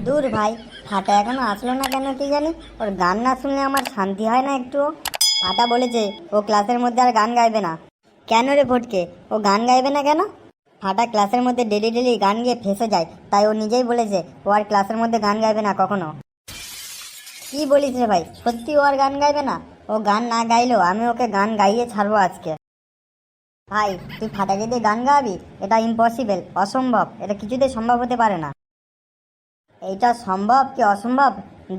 দূর ভাই, ফাটা এখনো আসলো না কেন কি জানি। ওর গান না শুনলে আমার শান্তি হয় না একটুও। ফাটা বলেছে ও ক্লাসের মধ্যে আর গান গাইবে না। কেন রে ফটকে, ও গান গাইবে না কেন? ফাটা ক্লাসের মধ্যে ডেলি ডেলি গান গিয়ে ফেঁসে যায়, তাই ও নিজেই বলেছে ও আর ক্লাসের মধ্যে গান গাইবে না কখনো। কি বলিস রে ভাই, সত্যি ও আর গান গাইবে না? ও গান না গাইলেও আমি ওকে গান গাইয়ে ছাড়বো আজকে। ভাই তুই ফাটাকে দিয়ে গান গাওয়াবি? এটা ইম্পসিবল, অসম্ভব, এটা কিছুতেই সম্ভব হতে পারে না। এইটা সম্ভব কি অসম্ভব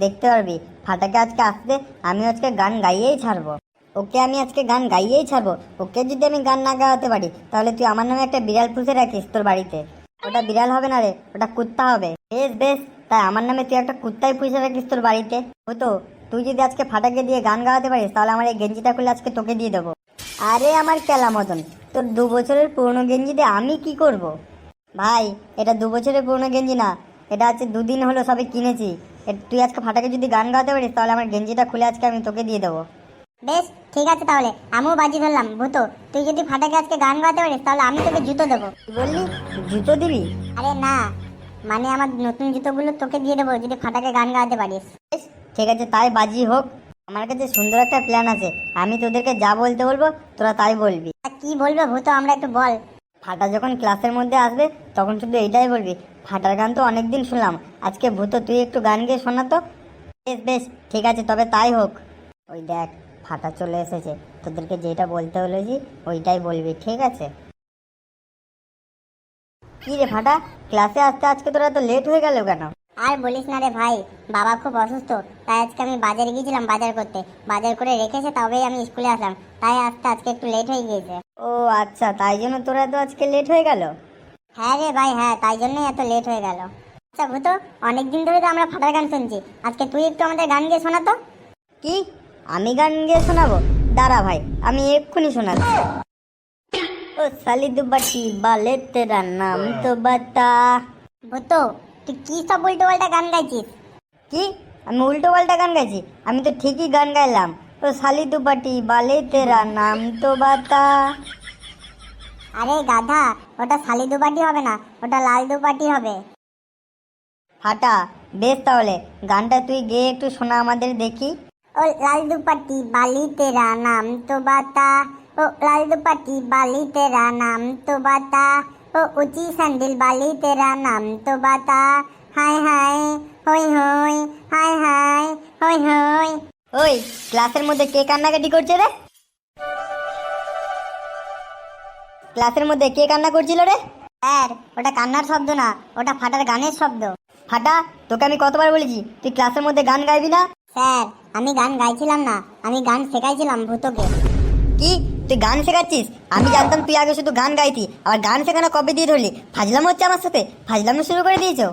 দেখতে পারবি। ফাটাকে আজকে আসতে আমি আজকে গান গাইয়েই ছাড়বো। ওকে আমি আজকে গান গাইয়েই ছাড়বো। ওকে যদি আমি গান না গাওয়াতে পারি তাহলে তুই আমার নামে একটা বিড়াল পুষে রাখিস তোর বাড়িতে। ওটা বিড়াল হবে না রে, ওটা কুত্তা হবে। বেশ বেশ, তাই আমার নামে তুই একটা কুত্তাই পুষে রাখিস তোর বাড়িতে। হতো তুই যদি আজকে ফাটাকে দিয়ে গান গাওয়াতে পারিস তাহলে আমার এই গেঞ্জিটা খুলে আজকে তোকে দিয়ে দেবো। আরে আমার কেলা মতন, তোর 2 বছরের পুরনো গেঞ্জি দিয়ে আমি কি করব? ভাই এটা 2 বছরের পুরনো গেঞ্জি না, এটা হচ্ছে 2 দিন হলো সবে কিনেছি। তুই আজকে ফাটাকে যদি গান গাওয়াতে পারিস তাহলে আমার গেঞ্জিটা খুলে আজকে আমি তোকে দিয়ে দেবো। বেশ ঠিক আছে, তাহলে আমিও বাজি ধরলাম। ভূতো, তুই যদি ফাটাকে আজকে গান গাইতে পারিস তাহলে আমি তোকে জুতো দেবো। কি বললি, জুতো দিবি? আরে না, মানে আমার নতুন জুতোগুলো তোকে দিয়ে দেবো যদি ফাটাকে গান গাইতে পারিস। বেশ ঠিক আছে, তাই বাজি হোক। আমার কাছে সুন্দর একটা প্ল্যান আছে, আমি তোদেরকে যা বলতে বলবো তোরা তাই বলবি। কি বলবে ভূতো, আমরা একটু বল। ফাটা যখন ক্লাসের মধ্যে আসবে তখন শুধু এইটাই বলবি, ফাটার গান তো অনেকদিন শুনলাম, আজকে ভূতো তুই একটু গান গেয়ে শোনা তো। বেশ বেশ ঠিক আছে, তবে তাই হোক। ওই দেখ ফাটা চলে এসেছে, তোদেরকে যেটা বলতে বলেছি ওইটাই বলবি, ঠিক আছে? কি রে ফাটা, ক্লাসে আসতে আজকে তোরা তো লেট হয়ে গেল কেন? আর বলিস না রে ভাই, বাবা খুব অসুস্থ, তাই আজকে আমি বাজারে গিয়েছিলাম বাজার করতে। বাজার করে রেখেছে তবেই আমি স্কুলে আসলাম, তাই আসতে আজকে একটু লেট হয়ে গিয়েছে। ও আচ্ছা, তাই জন্য তোরা তো আজকে লেট হয়ে গেল। হ্যাঁ রে ভাই, হ্যাঁ, তাই জন্যই এত লেট হয়ে গেল। আচ্ছা ভূতো, অনেকদিন ধরে তো আমরা ফাটার গান শুনছি, আজকে তুই একটু আমাদের গান গিয়ে শোনা তো। কি, আমি গান গেয়ে শোনাবো? দাঁড়া ভাই, আমি এক্ষুনি শোনাচ্ছি। ও সালি দুবাটি বালে তেরা নাম তো বাতা। ভূতো, তুই কি সব উল্টো পাল্টা গান গাইছিস? কি, আমি উল্টো পাল্টা গান গাইছি? আমি তো ঠিকই গান গাইলাম। ও সালি দুবাটি বালে তেরা নাম তো বাতা। আরে গাধা, ওটা শালি দুপাটি হবে না, ওটা লাল দুপাটি হবে। ফাটা বেশ, তাহলে গানটা তুই গেয়ে একটু শোনা আমাদের দেখি। ও লাল দুপাটি বালি তেরা নাম তো বাতা, ও লাল দুপাটি বালি তেরা নাম তো বাতা, ও উঁচি স্যান্ডেল বালি তেরা নাম তো বাতা, হাই হাই হই হই, হাই হাই হই হই। ওই ক্লাসের মধ্যে কে কান্নাকাটি করছে রে? ক্লাসের মধ্যে কে কান্না করছিল রে? স্যার, ওটা কান্নার শব্দ না, ওটা ফাটার গানের শব্দ। ফাটা, তোকে আমি কতবার বলেছি তুই ক্লাসের মধ্যে গান গাইবি না? স্যার, আমি গান গাইছিলাম না, আমি গান শেখাইছিলাম ভূতকে। কি, তুই গান শেখাচ্ছিস? আমি জানতাম তুই আগে শুধু গান গাইতি, আবার গান শেখানো কবে দিয়ে ধরলি? ফাজলাম হচ্ছে আমার সাথে, ফাজলামি শুরু করে দিয়েছো।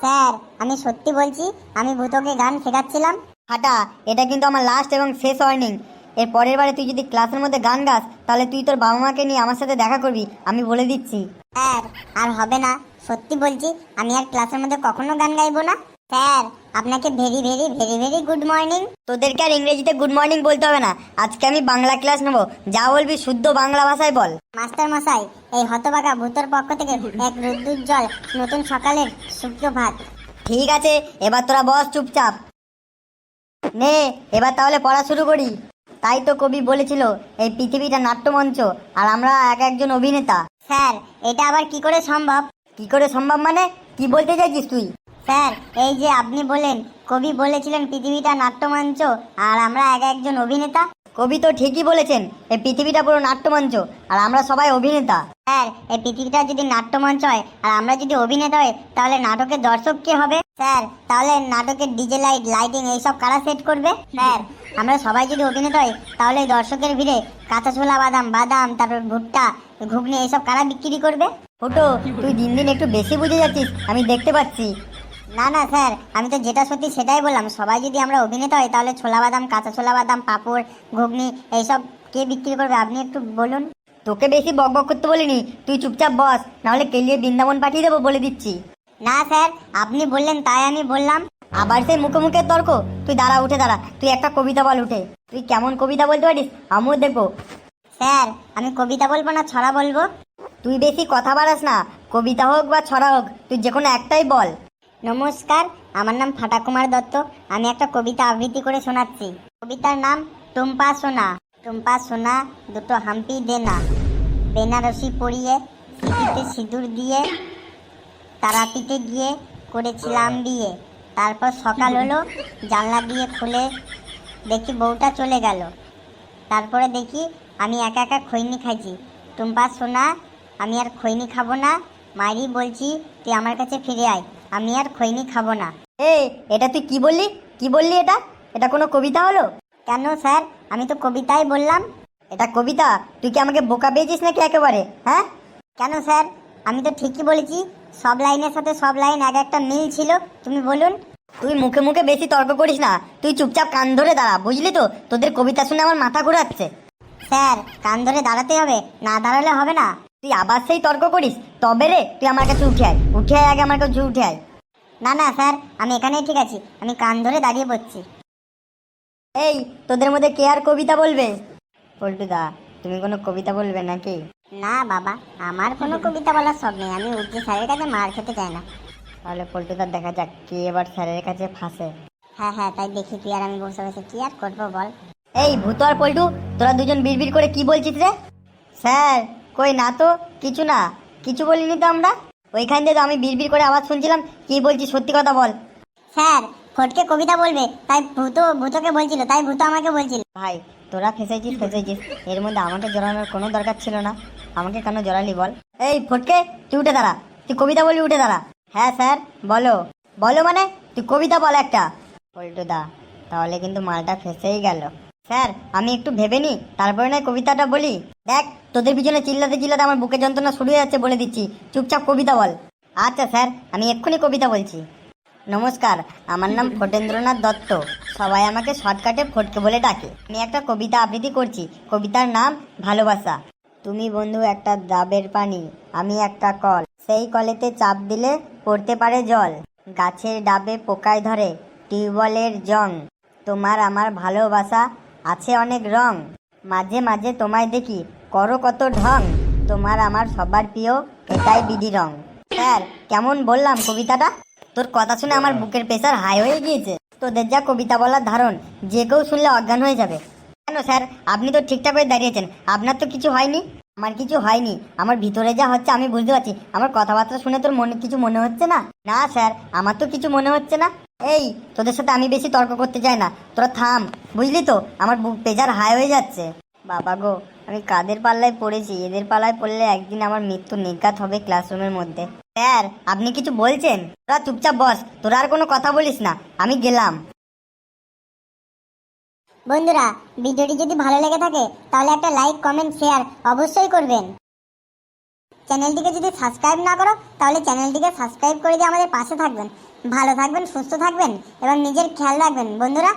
স্যার, আমি সত্যি বলছি, আমি ভূতকে গান শেখাচ্ছিলাম। ফাটা, এটা কিন্তু আমার লাস্ট এবং শেষ ওয়ার্নিং। এর পরের বারে তুই যদি ক্লাসের মধ্যে গান গাস তাহলে তুই তোর বাবা মাকে নিয়ে আমার সাথে দেখা করবি, আমি বলে দিচ্ছি। স্যার, আর হবে না, সত্যি বলছি, আমি আর ক্লাসের মধ্যে কখনো গান গাইবো না। স্যার, আপনাকে very very very very good morning. তোদেরকে আর ইংরেজিতে গুড মর্নিং বলতে হবে না, আজকে আমি বাংলা ক্লাস নেবো, যা বলবি শুদ্ধ বাংলা ভাষায় বল। মাস্টার মশাই, এই হতবাকা ভূতের পক্ষ থেকে এক রুদ্রুজ্জ্বল নতুন সকালের সুপ্রভাত। ঠিক আছে, এবার তোরা বস চুপচাপ। নে এবার তাহলে পড়া শুরু করি। তাই তো কবি বলেছিল এই পৃথিবীটা নাট্যমঞ্চ আর আমরা এক একজন অভিনেতা। স্যার, এটা আবার কি করে সম্ভব? কি করে সম্ভব মানে, কি বলতে চাইছিস তুই? স্যার, এই যে আপনি বলেন কবি বলেছিলেন পৃথিবীটা নাট্যমঞ্চ আর আমরা এক একজন অভিনেতা। কবি তো ঠিকই বলেছেন, এই পৃথিবীটা পুরো নাট্যমঞ্চ আর আমরা সবাই অভিনেতা। স্যার, এই পৃথিবীটা যদি নাট্যমঞ্চ হয় আর আমরা যদি অভিনেতা হয় তাহলে নাটকের দর্শক কে হবে? স্যার, তাহলে নাটকের ডিজে লাইট লাইটিং এইসব কারা সেট করবে? স্যার, আমরা সবাই যদি অভিনেতা হই তাহলে দর্শকের ভিড়ে কাঁচা ছোলা বাদাম বাদাম, তারপর ভুট্টা ঘুগনি এইসব কারা বিক্রি করবে? ফুটো, তুই দিন দিন একটু বেশি বুঝে যাচ্ছিস, আমি দেখতে পাচ্ছি। না না স্যার, আমি তো যেটা সত্যি সেটাই বললাম। সবাই যদি আমরা অভিনেতা হই তাহলে ছোলা বাদাম, কাঁচা ছোলা বাদাম, পাঁপড়, ঘুগনি এইসব কে বিক্রি করবে আপনি একটু বলুন। তোকে বেশি বক বক করতে বলিনি, তুই চুপচাপ বস, নাহলে কেলিয়ে বৃন্দাবন পাঠিয়ে দেবো বলে দিচ্ছি। না স্যার, আপনি বললেন তাই আমি বললাম। আবার সেই মুখে মুখে তর্ক? তুই দাঁড়া, উঠে দাঁড়া, তুই একটা কবিতা বল উঠে। তুই কেমন কবিতা বলতে পারিস আমিও দেখবো। স্যার, আমি কবিতা বলবো না ছড়া বলবো? তুই বেশি কথা বাড়াস না, কবিতা হোক বা ছড়া হোক তুই যে কোনো একটাই বল। নমস্কার, আমার নাম ফাটা কুমার দত্ত। আমি একটা কবিতা আবৃত্তি করে শোনাচ্ছি। কবিতার নাম টুম্পা সোনা। টুম্পা সোনা দুটো হাম্পি দেনা, বেনারসি পরিয়ে সিঁথিতে সিঁদুর দিয়ে তারাপীঠে গিয়ে করেছিলাম বিয়ে। তারপর সকাল হলো, জানলা দিয়ে খুলে দেখি বউটা চলে গেল। তারপরে দেখি আমি একা একা খৈনি খাইছি। টুম্পা সোনা, আমি আর খৈনি খাবো না। মায়েরই বলছি তুই আমার কাছে ফিরে আয়, আমি আর খৈনি খাবো না। এই, এটা তুই কি বললি? কি বললি এটা? এটা কোনো কবিতা হলো? কেন স্যার, আমি তো কবিতাই বললাম। এটা কবিতা? তুই কি আমাকে বোকা পেয়েছিস নাকি একেবারে? হ্যাঁ, কেন স্যার, আমি তো ঠিকই বলেছি। সব লাইনের সাথে সব লাইন এক একটা মিল ছিল। তুমি বলুন। তুই মুখে মুখে বেশি তর্ক করিস না। তুই চুপচাপ কান ধরে দাঁড়া, বুঝলি তো? তোদের কবিতা শুনে আমার মাথা ঘোরাচ্ছে। স্যার, কান ধরে দাঁড়াতে হবে, না দাঁড়ালে হবে না। তুই আবার সেই তর্ক করিস? তবে রে, তুই আমার কাছে উঠে আয়, উঠে আয়, আগে আমার কাছে উঠে আয়। না না স্যার, আমি এখানেই ঠিক আছি, আমি কান ধরে দাঁড়িয়ে পড়ছি। এই, তোদের মধ্যে কে আর কবিতা বলবে? পল্টুদা, তুমি কোনো কবিতা বলবে নাকি? না বাবা, আমার কোনো কবিতা বলার শখ নেই। আমি উর্দু স্যারের কাছে মার খেতে চাই না। তাহলে পল্টুদা, দেখা যাক কে এবার স্যারের কাছে ফাঁসে। হ্যাঁ হ্যাঁ, তাই দেখি। তুই আর আমি বসে বসে কি আর করবো বল। এই ভূত আর পল্টু, তোরা দুজন বিড়বিড় করে কি বলছিস রে? স্যার, কই না তো, কিছু না, কিছু বলিনি তো আমরা। ওইখান দিয়ে তো আমি বিড়বিড় করে আওয়াজ শুনছিলাম। কি বলছিস, সত্যি কথা বল। স্যার, ফটকে কবিতা বলবে, তাই ভূতকে বলছিল, তাই ভূত আমাকে বলছিল। ভাই, তোরা ফেসেছিস ফেসেছিস, এর মধ্যে আমাকে জড়ানোর কোনো দরকার ছিল না। আমাকে কেন জড়ালি বল? এই ফটকে, তুই উঠে দাঁড়া। তুই কবিতা বলবি, উঠে দাঁড়া। হ্যাঁ স্যার, বলো। বলো মানে? তুই কবিতা বল একটা। পল্টুদা, তাহলে কিন্তু মালটা ফেসেই গেল। স্যার, আমি একটু ভেবে নি, তারপরে না কবিতাটা বলি। দেখ, তোদের পিছনে চিল্লাতে চিল্লাতে আমার বুকের যন্ত্রণা শুরু হয়ে যাচ্ছে, বলে দিচ্ছি। চুপচাপ কবিতা বল। আচ্ছা স্যার, আমি এক্ষুনি কবিতা বলছি। নমস্কার, আমার নাম ফটেন্দ্রনাথ দত্ত। সবাই আমাকে শর্টকাটে ফটকে বলে ডাকে। আমি একটা কবিতা আবৃত্তি করছি। কবিতার নাম ভালোবাসা। তুমি বন্ধু একটা ডাবের পানি, আমি একটা কল। সেই কলেতে চাপ দিলে পড়তে পারে জল। গাছের ডাবে পোকায় ধরে, টিউবওয়েলের জং। তোমার আমার ভালোবাসা আছে অনেক রং। মাঝে মাঝে তোমায় দেখি, করো কত ঢং। তোমার আমার সবার প্রিয়, এটাই বিধি রং। স্যার, কেমন বললাম কবিতাটা? তোর কথা শুনে আমার বুকের প্রেসার হাই হয়ে গিয়েছে। তোদের যা কবিতা বলার ধারণ, যে কেউ শুনলে অজ্ঞান হয়ে যাবে। কেন স্যার, আপনি তো ঠিকঠাক হয়ে দাঁড়িয়েছেন, আপনার তো কিছু হয়নি। আমার কিছু হয়নি, আমার ভিতরে যা হচ্ছে আমি বুঝতে পারছি। আমার কথাবার্তা শুনে তোর মনে কিছু মনে হচ্ছে না? না স্যার, আমার তো কিছু মনে হচ্ছে না। এই, তোদের সাথে আমি বেশি তর্ক করতে চাই না, তোরা থাম, বুঝলি তো? আমার বুক প্রেসার হাই হয়ে যাচ্ছে। বাবা গো, আমি কাদের পাল্লায় পড়েছি? এদের পাল্লায় পড়লে একদিন আমার মৃত্যু নিজ্ঞাত হবে ক্লাসরুমের মধ্যে। স্যার, আপনি কিছু বলছেন? তোরা চুপচাপ বস, তোরা আর কোনো কথা বলিস না, আমি গেলাম। বন্ধুরা, ভিডিওটি যদি ভালো লেগে থাকে তাহলে একটা লাইক, কমেন্ট, শেয়ার অবশ্যই করবেন। চ্যানেলটিকে যদি সাবস্ক্রাইব না করো তাহলে চ্যানেলটিকে সাবস্ক্রাইব করে দিয়ে আমাদের পাশে থাকবেন। ভালো থাকবেন, সুস্থ থাকবেন এবং নিজের খেয়াল রাখবেন বন্ধুরা।